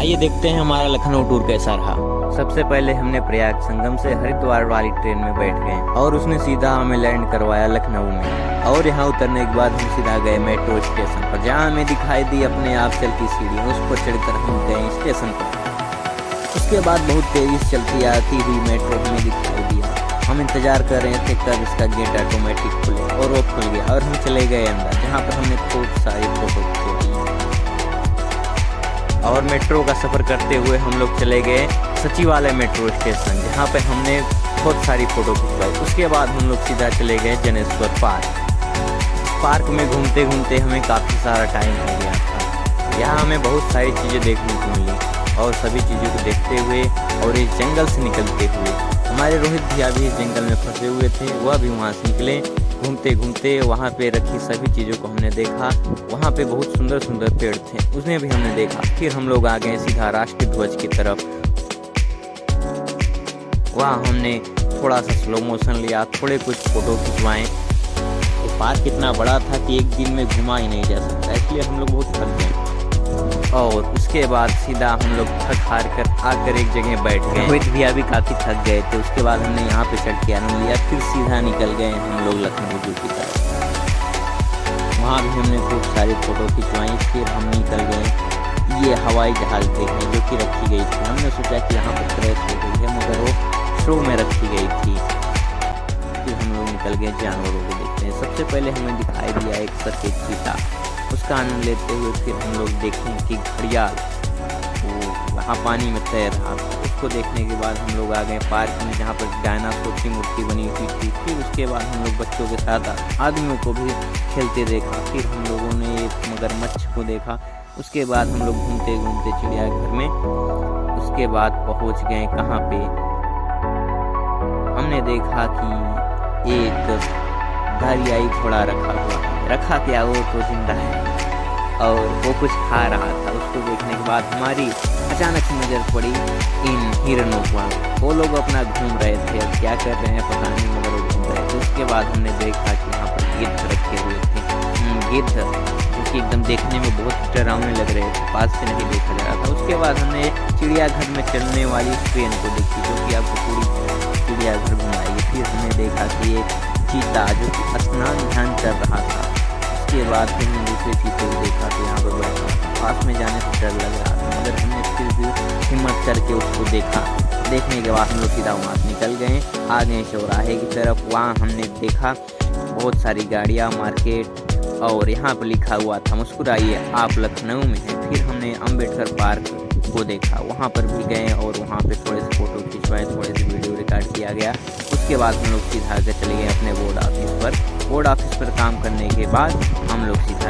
आइए देखते हैं हमारा लखनऊ टूर कैसा रहा। सबसे पहले हमने प्रयाग संगम से हरिद्वार वाली ट्रेन में बैठ गए और उसने सीधा हमें लैंड करवाया लखनऊ में। और यहाँ उतरने के बाद हम सीधा गए मेट्रो स्टेशन पर, जहाँ हमें दिखाई दी अपने आप चलती सीढ़ी। उस पर चढ़कर हम गए स्टेशन पर। उसके बाद बहुत तेजी से चलती आती हुई मेट्रो हमें दिखाई दिया। हम इंतजार कर रहे थे कब इसका गेट ऑटोमेटिक खुले, और वो खुल गया और हम चले गए अंदर, जहाँ पर हमने खूब सारी फोटो खींची। और मेट्रो का सफ़र करते हुए हम लोग चले गए सचिवालय मेट्रो स्टेशन, जहाँ पे हमने बहुत सारी फ़ोटो खिंचवाई। उसके बाद हम लोग सीधा चले गए जनेश्वर पार्क। पार्क में घूमते घूमते हमें काफ़ी सारा टाइम हो गया था। यहाँ हमें बहुत सारी चीज़ें देखने को मिली, और सभी चीज़ों को देखते हुए और इस जंगल से निकलते हुए हमारे रोहित भैया भी इस जंगल में फंसे हुए थे, वह भी वहाँ से निकले। घूमते घूमते वहाँ पे रखी सभी चीज़ों को हमने देखा। वहाँ पे बहुत सुंदर सुंदर पेड़ थे, उसने भी हमने देखा। फिर हम लोग आ गए सीधा राष्ट्रीय ध्वज की तरफ। वहाँ हमने थोड़ा सा स्लो मोशन लिया, थोड़े कुछ फ़ोटो खिंचवाएँ। तो पार्क इतना बड़ा था कि एक दिन में घुमा ही नहीं जा सकता, इसलिए हम लोग बहुत थक गए। और उसके बाद सीधा हम लोग थक हार कर आकर एक जगह बैठ गए। रोहित भैया भी काफ़ी थक गए थे। उसके बाद हमने यहाँ पे चढ़ के आनंद लिया। फिर सीधा निकल गए हम लोग लखनऊ जू की तरफ। वहाँ भी हमने खूब सारी फ़ोटो खिंचवाई। फिर हम निकल गए ये हवाई जहाज़ देखने, जो कि रखी गई थी। हमने सोचा कि यहाँ पर क्रैश हो गई है, मगर वो शो में रखी गई थी। फिर हम लोग निकल गए जानवरों को देखते हैं। सबसे पहले हमें दिखाई दिया एक सफ़ेद चीता, उसका आनंद लेते हुए फिर हम लोग देखें कि घड़ियाल वो वहाँ पानी में तैर रहा था। उसको देखने के बाद हम लोग आ गए पार्क में, जहाँ पर डायनासोर की मूर्ति बनी हुई थी। फिर उसके बाद हम लोग बच्चों के साथ आदमियों को भी खेलते देखा। फिर हम लोगों ने एक मगरमच्छ को देखा। उसके बाद हम लोग घूमते घूमते चिड़ियाघर में, उसके बाद पहुँच गए कहाँ पे, हमने देखा कि एक धारियाई घोड़ा रखा हुआ है। रखा क्या, वो तो जिंदा है और वो कुछ खा रहा था। उसको देखने के बाद हमारी अचानक से नज़र पड़ी इन हिरणों पर। वो लोग अपना घूम रहे थे, अब क्या कर रहे हैं पता नहीं, मगर वो घूम रहे थे। उसके बाद हमने देखा कि यहाँ पर गिद्ध रखे हुए थे। गिद्ध जो कि एकदम देखने में बहुत डरावने लग रहे थे, पास से नहीं देखा जा रहा था। उसके बाद हमने चिड़ियाघर में चलने वाली ट्रेन को देखी, जो कि आपको पूरी चिड़ियाघर घुमाएगी। फिर हमने देखा कि ये चीता जो कि स्नान ध्यान कर रहा था। उसके बाद फिर हमने दूसरे चीते को देखा तो यहाँ पर बैठा था। पास में जाने से डर लग रहा था, मगर हमने फिर भी हिम्मत करके उसको देखा। देखने के बाद हम लोग सीधा वहाँ से निकल गए, आ गए चौराहे की तरफ। वहाँ हमने देखा बहुत सारी गाड़ियाँ, मार्केट, और यहाँ पर लिखा हुआ था मुस्कुराइए आप लखनऊ में हैं। फिर हमने अम्बेडकर पार्क को देखा, वहाँ पर भी गए और वहाँ पे थोड़े से फ़ोटो खिंचवाए, थोड़े से वीडियो रिकॉर्ड किया गया। उसके बाद हम लोग सीधा आगे चले गए अपने बोर्ड ऑफिस पर। बोर्ड ऑफिस पर काम करने के बाद हम लोग सीधा